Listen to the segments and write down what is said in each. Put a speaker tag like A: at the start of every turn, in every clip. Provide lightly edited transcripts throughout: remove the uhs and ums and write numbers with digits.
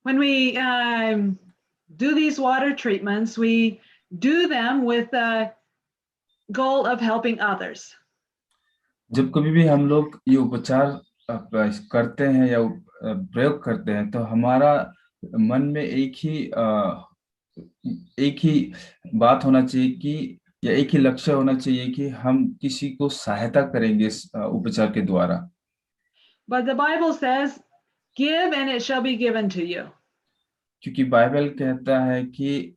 A: when we do these water treatments, we do them with the goal of helping others.
B: जब कभी भी हम लोग ये उपचार करते हैं या प्रयोग करते हैं, तो हमारा मन में एक ही बात होना चाहिए कि या एक ही लक्ष्य होना चाहिए कि हम किसी को सहायता करेंगे इस उपचार के द्वारा।
A: But the Bible says, give and it shall be given to you.
B: क्योंकि बाइबल कहता है कि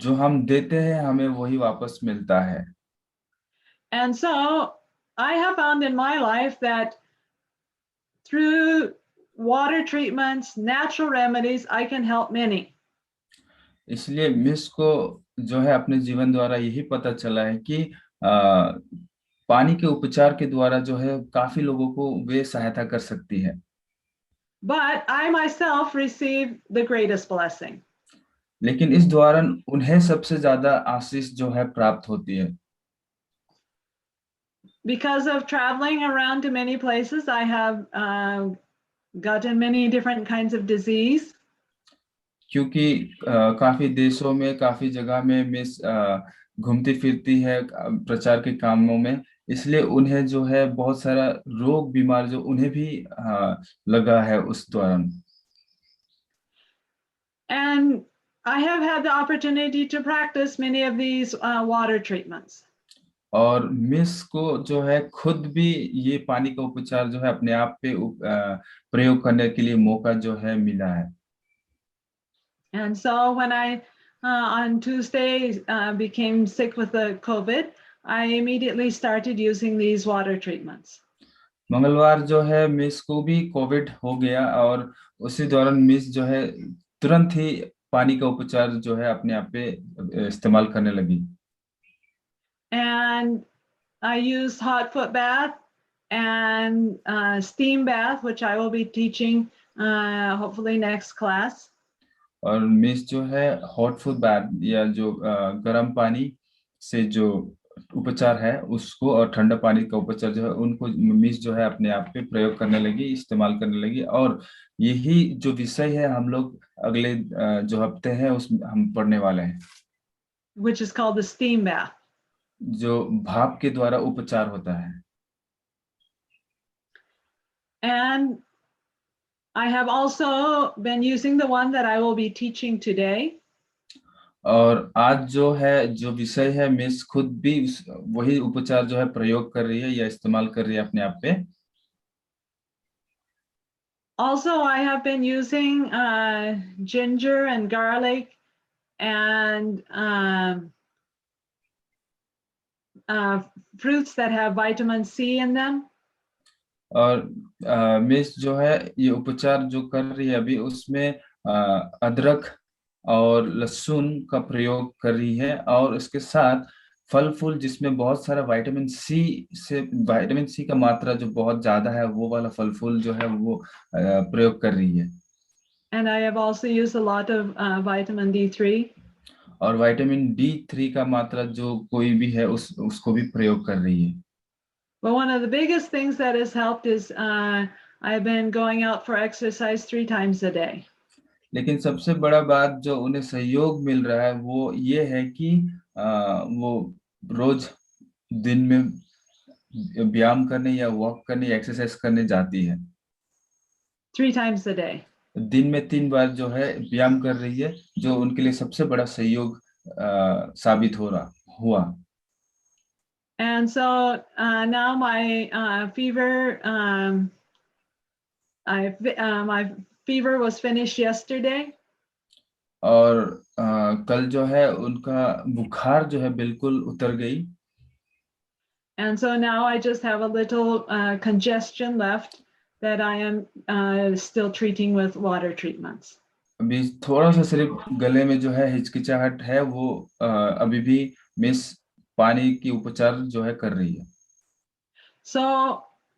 B: जो हम देते हैं हमें वही वापस मिलता है।
A: And so I have found in my life that through water treatments, natural remedies, I can help many.
B: इसलिए मिस को जो है अपने जीवन द्वारा यही पता चला है कि पानी के उपचार के द्वारा जो है काफी लोगों को वे सहायता कर सकती है।
A: But I myself received the greatest blessing.
B: लेकिन इस दौरान उन्हें सबसे ज्यादा आशीष जो है प्राप्त होती है।
A: Because of traveling around to many places, I have gotten many different kinds of disease.
B: क्योंकि काफी देशों में काफी जगह में मिस घूमती फिरती है प्रचार के कामों में, इसलिए उन्हें जो है बहुत सारा रोग बीमार जो उन्हें भी लगा है उस दौरान।
A: And I have had the opportunity to practice many of these water treatments.
B: और मिस को जो है खुद भी ये पानी का उपचार जो है अपने आप पे प्रयोग करने के लिए मौका जो है मिला है।
A: And so when I on Tuesday became sick with the COVID, I immediately started using these water treatments.
B: मंगलवार जो है मिस को भी कोविड हो गया और उसी दौरान मिस जो है तुरंत ही पानी का उपचार जो है अपने आप पे इस्तेमाल करने लगी।
A: And I used hot foot bath and steam bath, which I will be teaching hopefully next class.
B: और मिस जो है हॉट फूड बाथ या जो गर्म पानी से जो उपचार है उसको और ठंडा पानी का उपचार जो है उनको मिस जो है अपने आप पे प्रयोग करने लगी, इस्तेमाल करने लगी। और यही जो विषय है हम लोग अगले जो हफ्ते हैं उसमें हम पढ़ने वाले हैं,
A: which is called the steam bath.
B: जो भाप के द्वारा उपचार होता है।
A: And I have also been using the one that I will be teaching today.
B: और आज जो है जो विषय है मिस खुद भी वही उपचार जो है प्रयोग कर रही है या इस्तेमाल कर रही है अपने आप पे।
A: Also, I have been using ginger and garlic and fruits that have vitamin C in them.
B: और मिस जो है ये उपचार जो कर रही है अभी उसमें अदरक और लहसुन का प्रयोग कर रही है और इसके साथ फल फूल जिसमें बहुत सारा विटामिन सी का मात्रा जो बहुत ज्यादा है वो वाला फल फूल जो है वो प्रयोग कर रही है।
A: And I have also used a lot of vitamin D3.
B: और विटामिन D3 का मात्रा जो कोई भी है उसको भी प्रयोग कर रही है।
A: But one of the biggest things that has helped is I've been going out for exercise 3 times a day.
B: लेकिन सबसे बड़ा बात जो उन्हें सहयोग मिल रहा है वो ये है कि वो रोज दिन में व्यायाम करने या वॉक करने या एक्सरसाइज करने जाती है।
A: 3 times a day.
B: दिन में 3 बार जो है व्यायाम कर रही है, जो उनके लिए सबसे बड़ा सहयोग साबित हुआ।
A: And so now my fever, my fever was finished yesterday.
B: और कल जो है उनका बुखार जो है बिल्कुल उतर गई।
A: And so now I just have a little congestion left that I am still treating with water treatments.
B: अभी थोड़ा सा सिर्फ गले में जो है हिचकिचाहट है, वो अभी भी मिस पानी की उपचार जो है कर रही है।
A: So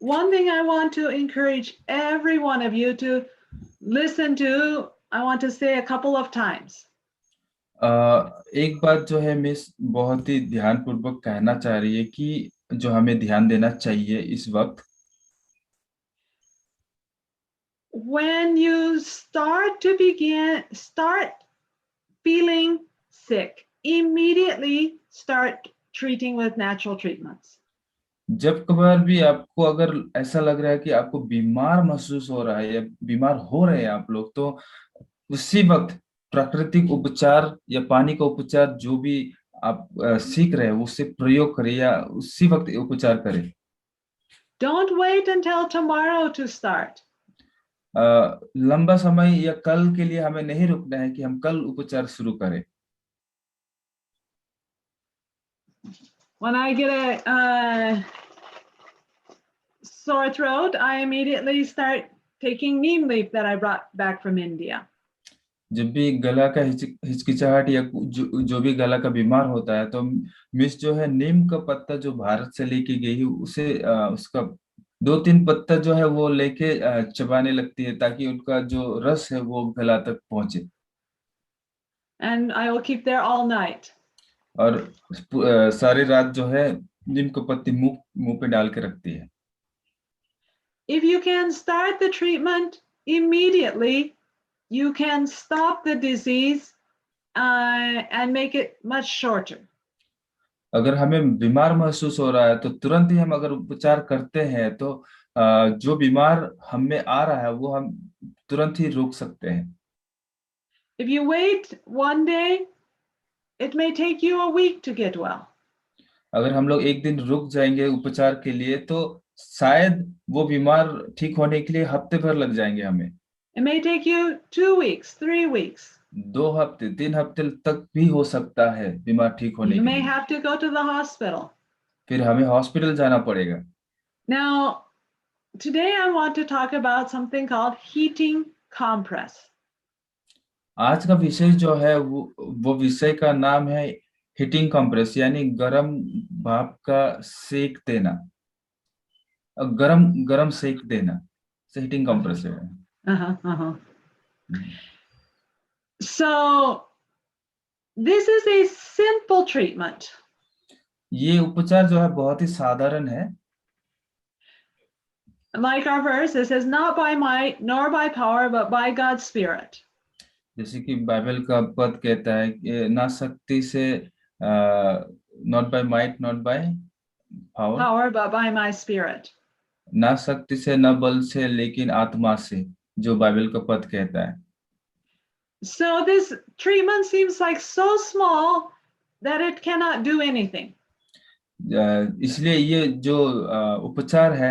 A: one thing I want to encourage every one of you to listen to, I want to say a couple of times.
B: एक बात जो है मिस बहुत ही ध्यानपूर्वक कहना चाह रही है कि जो हमें ध्यान देना चाहिए इस वक्त।
A: when you start feeling sick, immediately start treating with natural treatments.
B: जब कभार भी आपको अगर ऐसा लग रहा है कि आपको बीमार महसूस हो रहा है या बीमार हो रहे हैं आप लोग, तो उसी वक्त प्राकृतिक उपचार या पानी का उपचार जो भी आप सीख रहे हैं उससे प्रयोग करें या उसी वक्त उपचार करें।
A: Don't wait until tomorrow to start.
B: लंबा समय या कल के लिए हमें नहीं रुकना है कि हम कल उपचार शुरू करें।
A: When I get a sore throat, I immediately start taking neem leaf that I brought back from India.
B: जब भी गला का हिचकिचाहट या जो भी गला का बीमार होता है तो मिस जो है नीम का पत्ता जो भारत से लेके गई उसे उसका 2-3 पत्ता जो है वो लेके चबाने लगती है ताकि उनका जो रस है वो गला तक पहुंचे।
A: And I will keep there all night.
B: और सारी रात जो है नीम का पत्ती मुंह पे डाल के रखती है।
A: If you can start the treatment immediately, you can stop the disease and make it much shorter.
B: अगर हमें बीमार महसूस हो रहा है तो तुरंत ही हम अगर उपचार करते हैं तो जो बीमार हमें आ रहा है वो हम तुरंत ही रोक सकते हैं।
A: If you wait one day, it may take you a week to get well.
B: अगर हम लोग एक दिन रुक जाएंगे उपचार के लिए तो शायद वो बीमार ठीक होने के लिए हफ्ते भर लग जाएंगे हमें।
A: It may take you 2 weeks, 3 weeks.
B: 2 हफ्ते 3 हफ्ते तक भी हो सकता है बीमार ठीक होने
A: You
B: के
A: may
B: लिए।
A: have to go to the hospital.
B: फिर हमें हॉस्पिटल जाना पड़ेगा।
A: Now, today I want to talk about something called heating compress.
B: आज का विषय जो है वो विषय का नाम है हीटिंग कंप्रेस, यानी गरम भाप का सेक देना, गरम सेक देना से हीटिंग कंप्रेस है।
A: So this is a simple treatment.
B: ये उपचार जो है बहुत ही साधारण है।
A: Like our verse, it says, not by might nor by power, but by God's Spirit.
B: जैसे कि बाइबल का पद कहता है कि ना शक्ति से, not by might, not by
A: power, but by my Spirit.
B: ना शक्ति से ना बल से लेकिन आत्मा से, जो बाइबल का पद कहता है।
A: So this treatment seems like so small that it cannot do anything.
B: इसलिए ये जो उपचार है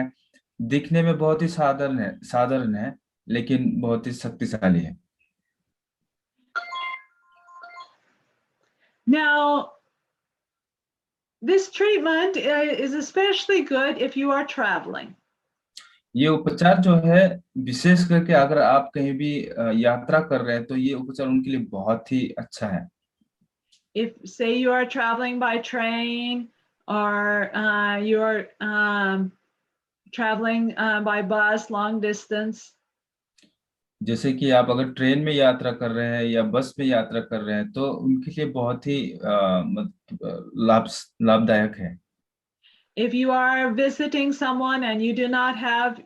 B: दिखने में बहुत ही साधारण है लेकिन बहुत ही शक्तिशाली है।
A: Now, this treatment is especially good if you are traveling.
B: ये उपचार जो है विशेष करके अगर आप कहीं भी यात्रा कर रहे हैं तो ये उपचार उनके लिए बहुत ही अच्छा है।
A: If say you are traveling by train or you are traveling by bus long distance.
B: जैसे कि आप अगर ट्रेन में यात्रा कर रहे हैं या बस में यात्रा कर रहे हैं तो उनके लिए बहुत ही लाभदायक है।
A: If you are visiting someone and you do not have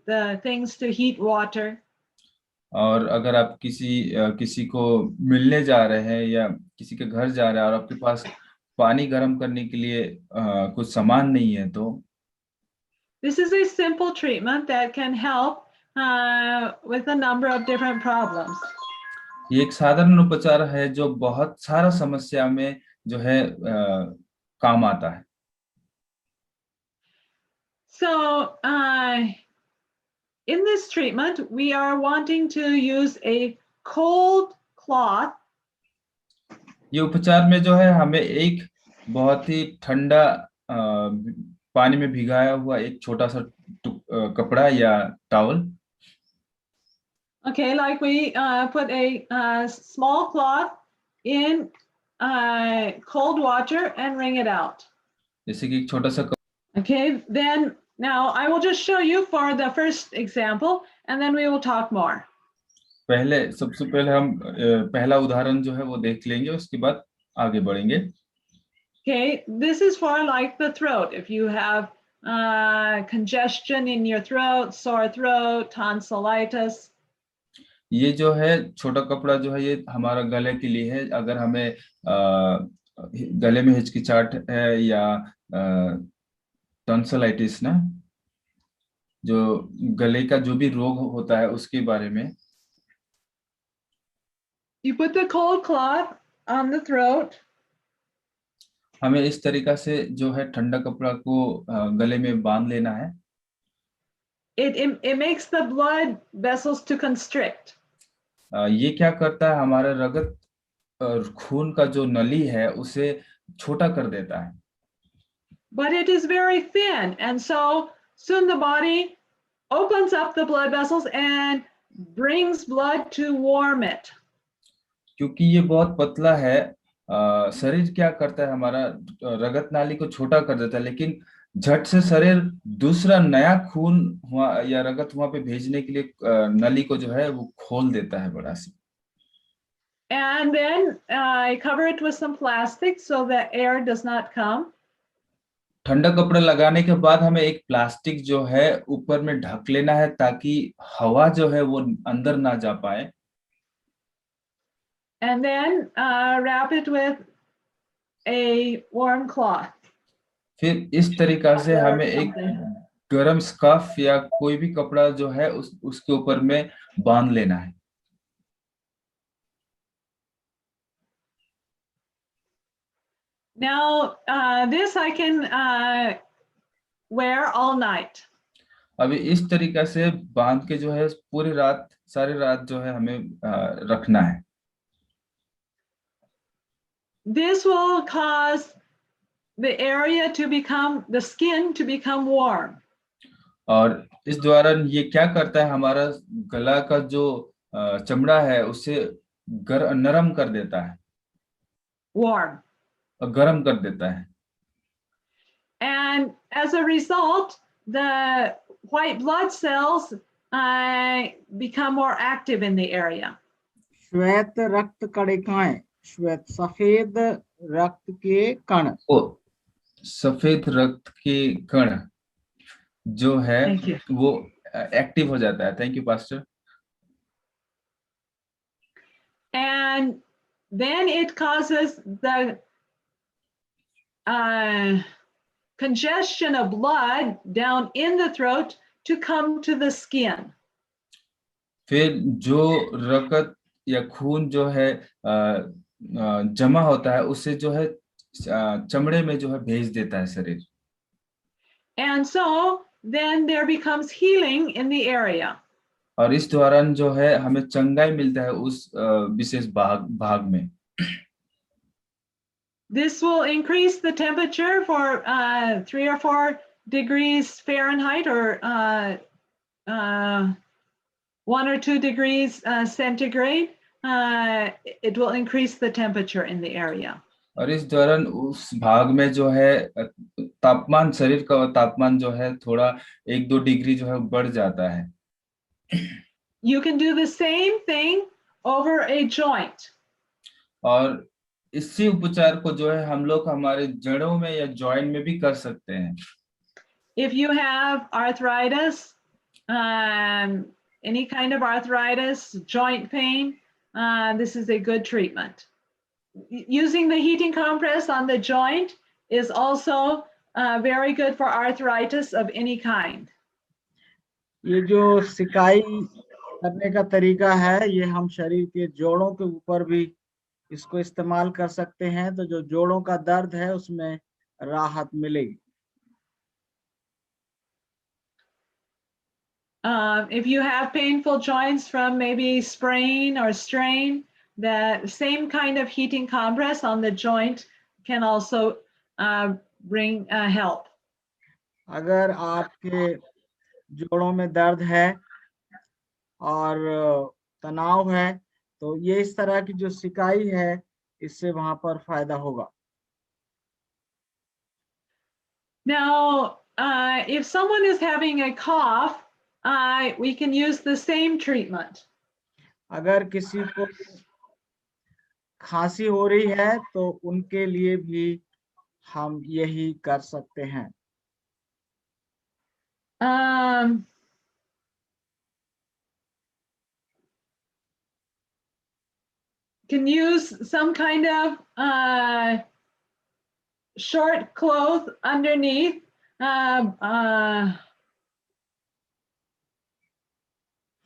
A: the things to heat water.
B: और अगर आप किसी को मिलने जा रहे हैं या किसी के घर जा रहे हैं और आपके पास पानी गर्म करने के लिए कुछ सामान नहीं है तो
A: This is a simple treatment that can help with a number of different problems.
B: ये एक साधारण उपचार है जो बहुत सारा समस्या में जो है काम आता है।
A: So in this treatment we are wanting to use a cold cloth.
B: ये उपचार में जो है हमें एक बहुत ही ठंडा पानी में भिगाया हुआ एक छोटा सा कपड़ा या towel.
A: Okay, like we put a small cloth in cold water and wring it out.
B: जैसे कि एक छोटा सा
A: Okay, then now I will just show you for the first example and then we will talk more.
B: सबसे पहले हम पहला उदाहरण जो है वो देख लेंगे, उसके बाद आगे बढ़ेंगे।
A: Okay, this is for like the throat. If you have congestion in your throat, sore throat, tonsillitis.
B: ये जो है छोटा कपड़ा जो है ये हमारा गले के लिए है। अगर हमें गले में हिचकिचाहट है या टॉन्सिलाइटिस ना, जो गले का जो भी रोग होता है उसके बारे में।
A: You put the cold cloth on the throat.
B: हमें इस तरीका से जो है ठंडा कपड़ा को गले में बांध लेना है।
A: It makes the blood vessels to constrict.
B: ये क्या करता है, हमारा रगत खून का जो नली है उसे छोटा कर देता है।
A: But it is very thin, and so soon the body opens up the blood vessels and brings blood to warm it.
B: क्योंकि ये बहुत पतला है, शरीर क्या करता है, हमारा रगत नाली को छोटा कर देता है, लेकिन झट से शरीर दूसरा नया खून वहाँ या रगत वहां पे भेजने के लिए नली को जो है वो खोल देता है बड़ा सी।
A: And then I cover it with some plastic so that air does not come.
B: ठंडा कपड़ा लगाने के बाद हमें एक प्लास्टिक जो है ऊपर में ढक लेना है ताकि हवा जो है वो अंदर ना जा पाए।
A: And then wrap it with a warm cloth.
B: फिर इस तरीका से हमें एक गरम स्कार्फ या कोई भी कपड़ा जो है उसके ऊपर में बांध लेना है।
A: Now this I can wear all night.
B: अभी इस तरीका से बांध के जो है पूरी रात, सारी रात जो है हमें रखना है।
A: This will cause the area to become, the skin to become warm.
B: और इस द्वारा ये क्या करता है, हमारा गला का जो चमड़ा है उसे नरम कर देता है,
A: Warm.
B: और गर्म कर देता है।
A: And as a result, the white blood cells become more active in the area.
C: श्वेत रक्त कणिकाएं, श्वेत सफेद रक्त के कण,
B: सफेद रक्त के कण जो है वो एक्टिव हो जाता है। Thank you pastor.
A: And then it causes the congestion of blood down in the throat to come to the skin.
B: फिर जो रक्त या खून जो है जमा होता है उसे जो है चमड़े में जो है भेज देता है शरीर।
A: And so then there becomes healing in the area.
B: और इस दौरान जो है हमें चंगाई मिलता है उस विशेष भाग में।
A: This will increase the temperature for 3 or 4 degrees Fahrenheit, or 1 or 2 degrees centigrade. It will increase the temperature in the area.
B: और इस दौरान उस भाग में जो है तापमान, शरीर का तापमान जो है थोड़ा 1-2 डिग्री जो है बढ़ जाता है।
A: You can do the same thing over a joint.
B: और इसी उपचार को जो है हम लोग हमारे जड़ों में या जॉइंट में भी कर सकते हैं।
A: If you have arthritis, any kind of arthritis, joint pain, this is a good treatment. Using the heating compress on the joint is also very good for arthritis of any kind.
C: ये जो सिकाई करने का तरीका है, ये हम शरीर के जोड़ों के ऊपर भी इसको इस्तेमाल कर सकते हैं, तो जो जोड़ों का दर्द है उसमें राहत मिलेगी।
A: If you have painful joints from maybe sprain or strain, the same kind of heating compress on the joint can also bring help.
C: अगर आपके जोड़ों में दर्द है और तनाव है, तो ये इस तरह की जो सिकाई है इससे वहां पर फायदा होगा।
A: Now, if someone is having a cough, we can use the same treatment.
C: अगर किसी को खांसी हो रही है तो उनके लिए भी हम यही कर सकते हैं।
A: can use some kind of short cloth underneath,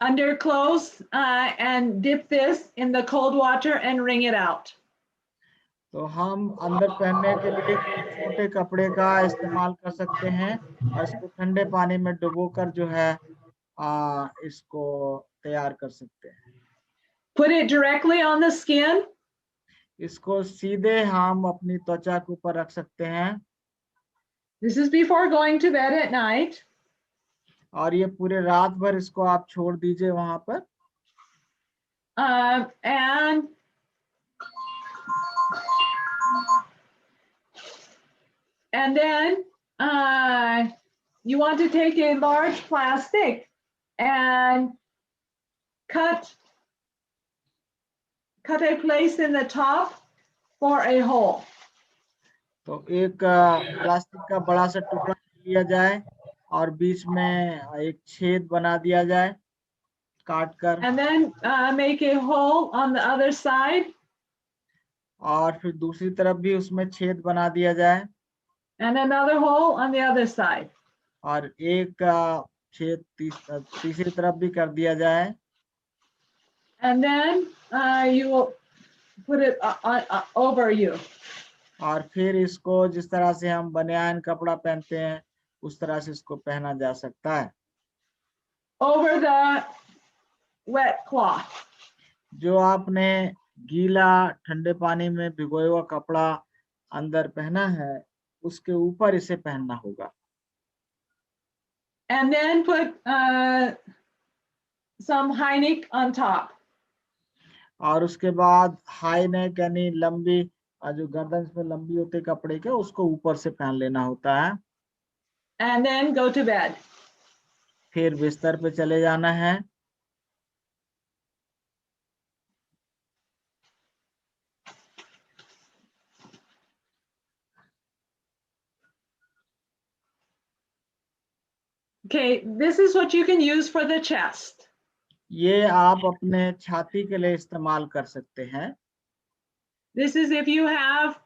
A: underclothes, and dip this in the cold water and wring it out.
C: तो हम अंदर पहनने के लिए छोटे कपड़े का इस्तेमाल कर सकते हैं और इसको ठंडे पानी में डुबोकर जो है इसको तैयार कर सकते हैं.
A: Put it directly on the skin.
C: इसको सीधे हम अपनी त्वचा के ऊपर रख सकते हैं.
A: This is before going to bed at night.
C: और ये पूरे रात भर इसको आप छोड़ दीजिए वहां पर.
A: And then you want to take a large plastic and cut a place in the top for a hole.
C: तो एक प्लास्टिक का बड़ा सा टुकड़ा लिया जाए और बीच में एक छेद बना दिया जाए काट कर.
A: And then make a hole on the other side.
C: और फिर दूसरी तरफ भी उसमें छेद बना दिया जाए.
A: And another hole on the other side.
C: और एक छेद तीसरी तरफ भी कर दिया जाए.
A: And then you will put it over you.
C: और फिर इसको जिस तरह से हम बनियान कपड़ा पहनते हैं उस तरह से इसको पहना जा सकता है.
A: Over the wet cloth.
C: जो आपने गीला ठंडे पानी में भिगोया हुआ कपड़ा अंदर पहना है उसके ऊपर इसे पहनना होगा.
A: And then put some high neck on top.
C: और उसके बाद हाई नेक यानी लंबी जो गर्दन में लंबी होती कपड़े के उसको ऊपर से पहन लेना होता है.
A: And then go to bed.
C: फिर बिस्तर पे चले जाना है.
A: Okay, this is what you can use for the chest.
C: ये आप अपने छाती के लिए इस्तेमाल कर सकते हैं.
A: This is if you have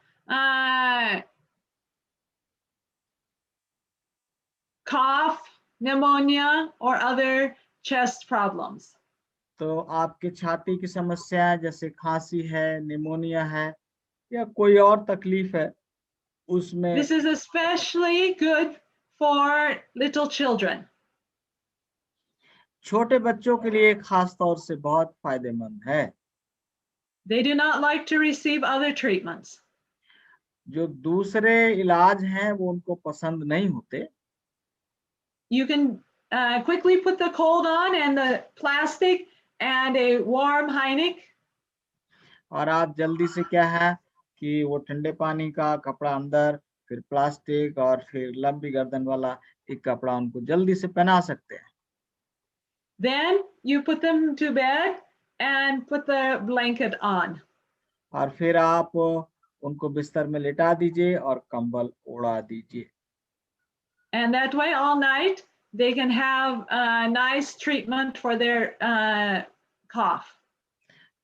A: cough, pneumonia, or other chest problems.
C: तो आपके छाती की समस्या जैसे खांसी है, निमोनिया है या कोई और तकलीफ है उसमें.
A: This is especially good for little children.
C: छोटे बच्चों के लिए खास तौर से बहुत फायदेमंद है.
A: They do not like to receive other treatments.
C: जो दूसरे इलाज हैं वो उनको पसंद नहीं होते.
A: You can quickly put the cold on and the plastic and a warm high neck.
C: और आप जल्दी से क्या है कि वो ठंडे पानी का कपड़ा अंदर फिर प्लास्टिक और फिर लंबी गर्दन वाला एक कपड़ा उनको जल्दी से पहना सकते हैं.
A: Then you put them to bed and put the blanket on.
C: और फिर आप उनको बिस्तर में लेटा दीजिए और कंबल ओढ़ा दीजिए.
A: And that way all night they can have a nice treatment for their cough.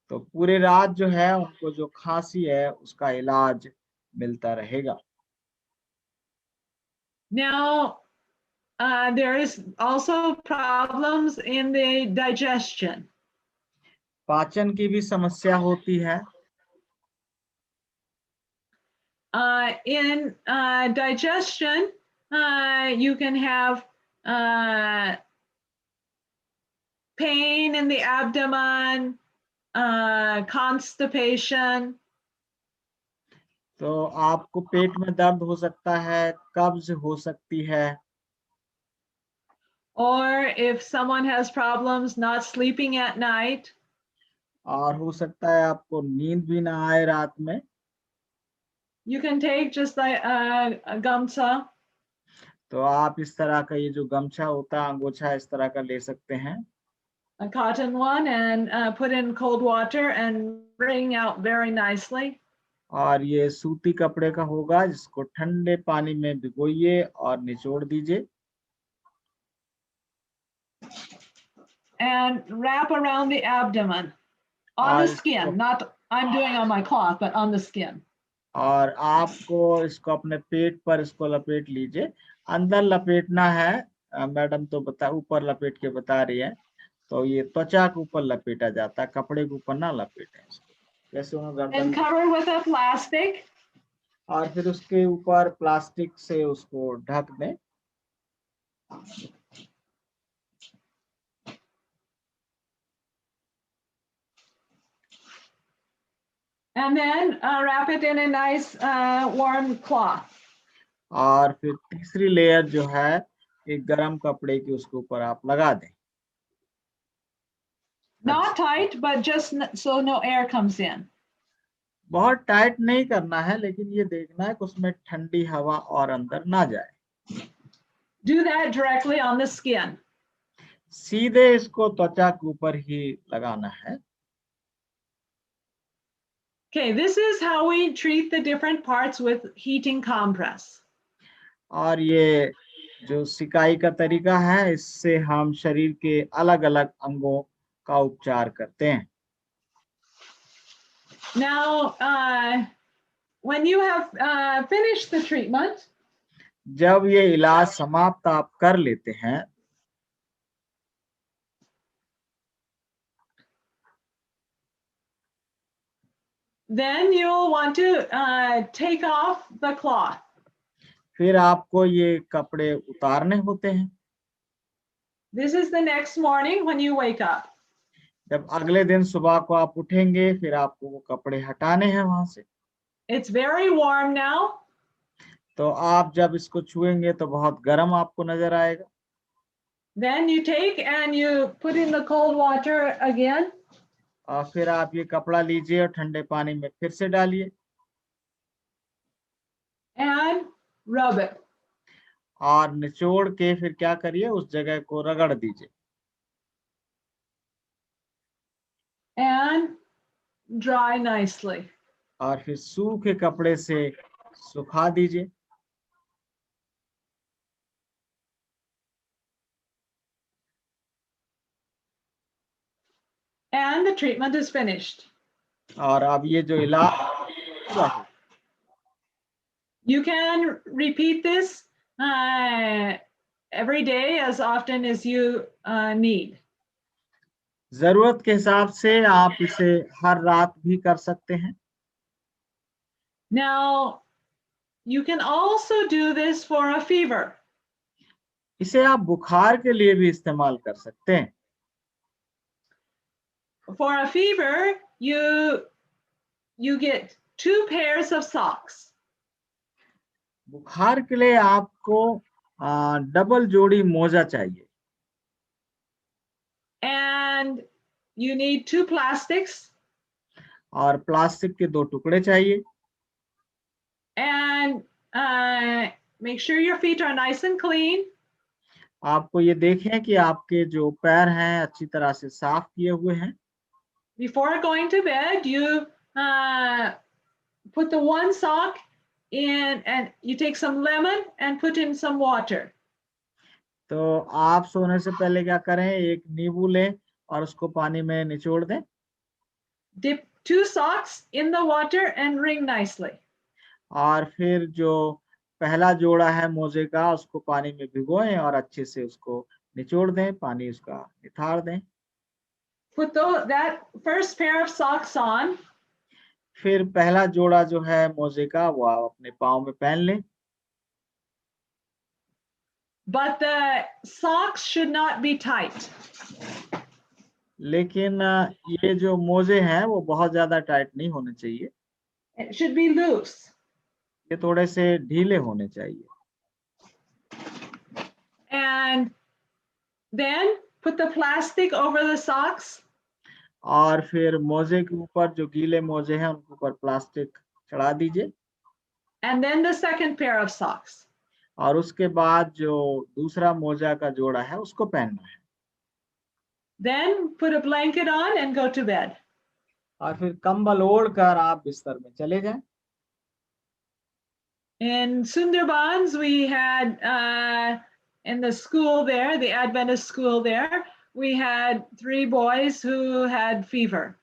C: तो पूरे रात जो है उनको जो खांसी है उसका इलाज मिलता रहेगा.
A: Now there is also problems in the digestion.
C: पाचन की भी समस्या होती है.
A: In digestion, you can have pain in the abdomen, constipation.
C: तो आपको पेट में दर्द हो सकता है, कब्ज हो सकती है.
A: Or if someone has problems not sleeping at night.
C: और हो सकता है आपको नींद भी ना आए रात में.
A: You can take just like a gamcha.
C: तो आप इस तरह का ये जो गमछा होता है अंगोछा इस तरह का ले सकते हैं.
A: A cotton one and put in cold water and wring out very nicely.
C: और ये सूती कपड़े का होगा जिसको ठंडे पानी में भिगोइए और निचोड़ दीजिए.
A: and wrap around the abdomen on the skin. Not I'm doing on my cloth, but on the skin.
C: और आपको इसको अपने पेट पर इसको लपेट लीजिए। अंदर लपेटना है, मैडम तो ऊपर लपेट के बता रही है, तो ये त्वचा के ऊपर लपेटा जाता है, कपड़े के ऊपर ना लपेटें इसको। जैसे
A: And cover with a plastic.
C: और फिर उसके ऊपर प्लास्टिक से उसको ढक दें।
A: And then wrap it in a nice warm cloth.
C: और फिर तीसरी लेयर जो है एक गरम कपड़े की उसके ऊपर आप लगा दें।
A: Not tight, but just so no air comes in.
C: बहुत टाइट नहीं करना है, लेकिन ये देखना है कि उसमें ठंडी हवा और अंदर ना जाए।
A: Do that directly on the skin.
C: सीधे इसको त्वचा के ऊपर ही लगाना है।
A: Okay, this is how we treat the different parts with heating compress.
C: और ये जो सिकाई का तरीका है, इससे हम शरीर के अलग-अलग अंगों का उपचार करते हैं।
A: Now, when you have finished the treatment,
C: जब ये इलाज समाप्त आप कर लेते हैं,
A: then you'll want to take off the cloth.
C: फिर आपको ये कपड़े उतारने होते हैं।
A: This is the next morning when you wake up.
C: जब अगले दिन सुबह को आप उठेंगे, फिर आपको वो कपड़े हटाने हैं वहां से।
A: It's very warm now.
C: तो आप जब इसको छुएंगे तो बहुत गर्म आपको नजर आएगा।
A: Then you take and you put in the cold water again.
C: और फिर आप ये कपड़ा लीजिए और ठंडे पानी में फिर से डालिए।
A: And rub it.
C: और निचोड़ के फिर क्या करिए, उस जगह को रगड़ दीजिए।
A: And dry nicely.
C: और फिर सूखे कपड़े से सुखा दीजिए।
A: And the treatment is finished.
C: और अब ये जो इलाज,
A: You can repeat this every day as often as you need.
C: जरूरत के हिसाब से आप इसे हर रात भी कर सकते हैं।
A: Now, you can also do this for a fever.
C: इसे आप बुखार के लिए भी इस्तेमाल कर सकते हैं।
A: For a fever, you get 2 pairs of socks.
C: बुखार के लिए आपको डबल जोड़ी मोजा चाहिए।
A: And you need 2 plastics.
C: और प्लास्टिक के 2 टुकड़े चाहिए।
A: And make sure your feet are nice and clean.
C: आपको ये देखें कि आपके जो पैर हैं अच्छी तरह से साफ किए हुए हैं।
A: Before going to bed, you put the one sock in and you take some lemon and put in some water.
C: तो आप सोने से पहले क्या करें, एक नींबू लें और उसको पानी में निचोड़ दें।
A: Dip 2 socks in the water and wring nicely.
C: और फिर जो पहला जोड़ा है मोजे का, उसको पानी में भिगोएं और अच्छे से उसको निचोड़ दें, पानी उसका निथार दें।
A: Put that first pair of socks on.
C: फिर पहला जोड़ा जो है मोजे का, वो आप अपने पाँव में पहन लें।
A: But the socks should not be tight.
C: लेकिन ये जो मोजे हैं वो बहुत ज्यादा टाइट नहीं होने चाहिए।
A: It should be loose.
C: ये थोड़े से ढीले होने चाहिए।
A: And then put the plastic over the socks.
C: और फिर मोजे के ऊपर जो गीले मोजे हैं उनके ऊपर प्लास्टिक चढ़ा दीजिए।
A: And then the second pair of socks.
C: और उसके बाद जो दूसरा मोजा का जोड़ा है उसको पहनना है।
A: Then put a blanket on and go to bed.
C: और फिर कंबल ओढ़कर आप बिस्तर में चले जाएं।
A: In Sundarbans, we had in the school there, the Adventist school there, we had 3 boys who had fever.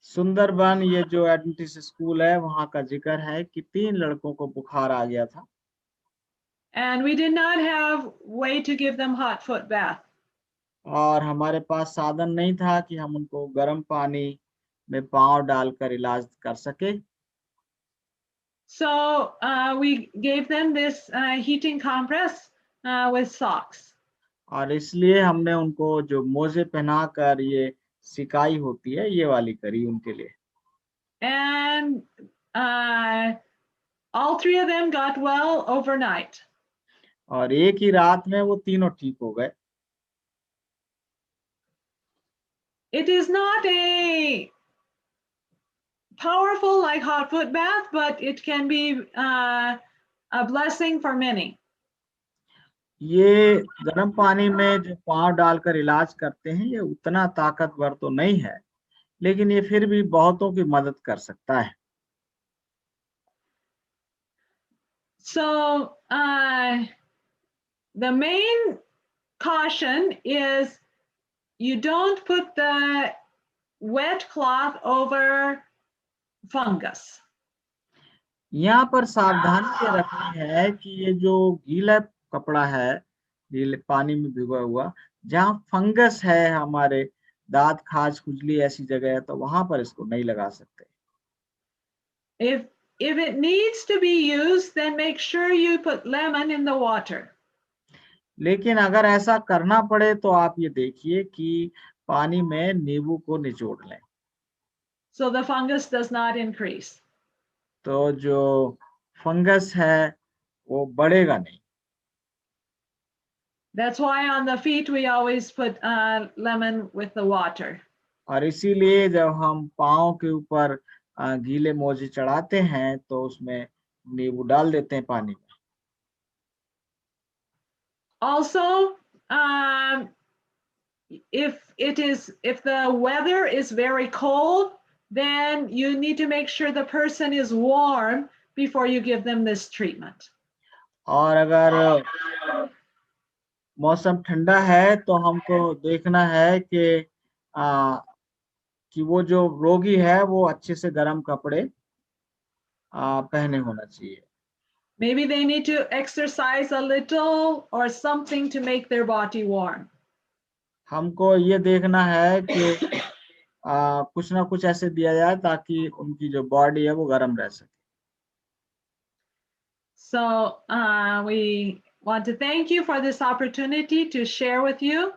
C: Sundarban ये जो एडवेंटिस्ट स्कूल है वहाँ का जिक्र है कि 3 लड़कों को बुखार आ गया था
A: And we did not have way to give them hot foot bath.
C: और हमारे पास साधन नहीं था कि हम उनको गर्म पानी में पांव डालकर इलाज कर सके
A: So we gave them this heating compress with socks.
C: और इसलिए हमने उनको जो मोजे पहनाकर ये सिकाई होती है ये वाली करी उनके लिए
A: And all 3 of them got well overnight.
C: और एक ही रात में वो तीनों ठीक हो गए
A: It is not a powerful like hot foot bath, but it can be a blessing for many.
C: ये गर्म पानी में जो पांव डालकर इलाज करते हैं ये उतना ताकतवर तो नहीं है लेकिन ये फिर भी बहुतों की मदद कर सकता है
A: So the main caution is you don't put the wet cloth over fungus.
C: यहाँ पर सावधानी ये रखनी है कि ये जो गीला कपड़ा है गीले पानी में भिगोया हुआ जहाँ फंगस है हमारे दांत खाज खुजली ऐसी जगह है तो वहां पर इसको नहीं लगा सकते
A: If it needs to be used, then make sure you put lemon in the water.
C: लेकिन अगर ऐसा करना पड़े तो आप ये देखिए कि पानी में नींबू को निचोड़ लें
A: So the fungus does not increase.
C: तो जो फंगस है वो बढ़ेगा नहीं
A: That's why on the feet we always put lemon with the water.
C: और इसीलिए जब हम पाँव के ऊपर गीले मोजे चढ़ाते हैं तो उसमें नींबू डाल देते हैं पानी में
A: Also, if the weather is very cold, then you need to make sure the person is warm before you give them this treatment.
C: और अगर मौसम ठंडा है तो हमको देखना है कि वो जो रोगी है वो अच्छे से गर्म कपड़े पहने होना चाहिए
A: Maybe they need to exercise a little or something to make their body warm.
C: हमको ये देखना है कि कुछ ना कुछ ऐसे दिया जाए ताकि उनकी जो बॉडी है वो गर्म रह सके
A: So we want to thank you for this opportunity to share with you.